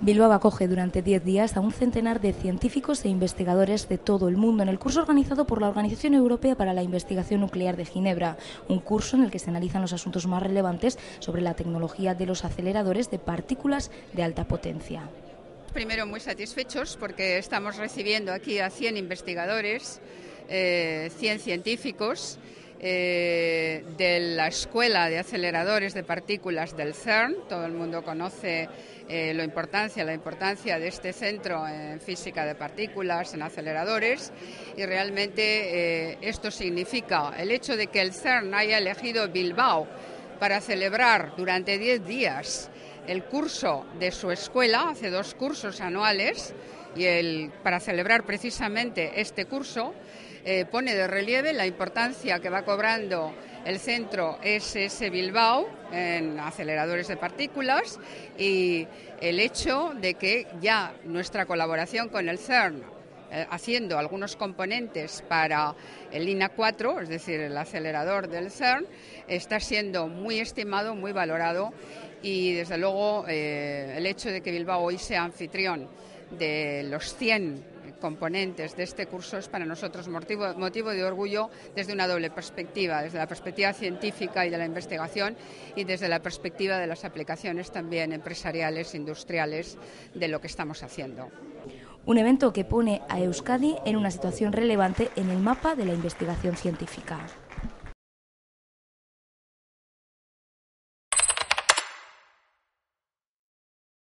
Bilbao acoge durante 10 días a un centenar de científicos e investigadores de todo el mundo en el curso organizado por la Organización Europea para la Investigación Nuclear de Ginebra, un curso en el que se analizan los asuntos más relevantes sobre la tecnología de los aceleradores de partículas de alta potencia. Primero, muy satisfechos porque estamos recibiendo aquí a 100 investigadores, 100 científicos de la Escuela de Aceleradores de Partículas del CERN. Todo el mundo conoce la importancia de este centro en física de partículas, en aceleradores, y realmente esto significa el hecho de que el CERN haya elegido Bilbao para celebrar durante 10 días el curso de su escuela. Hace 2 cursos anuales y para celebrar precisamente este curso pone de relieve la importancia que va cobrando el centro SS Bilbao en aceleradores de partículas y el hecho de que ya nuestra colaboración con el CERN haciendo algunos componentes para el INA 4, es decir, el acelerador del CERN, está siendo muy estimado, muy valorado, y desde luego el hecho de que Bilbao hoy sea anfitrión de los 100 componentes de este curso es para nosotros motivo de orgullo desde una doble perspectiva, desde la perspectiva científica y de la investigación y desde la perspectiva de las aplicaciones también empresariales, industriales de lo que estamos haciendo. Un evento que pone a Euskadi en una situación relevante en el mapa de la investigación científica.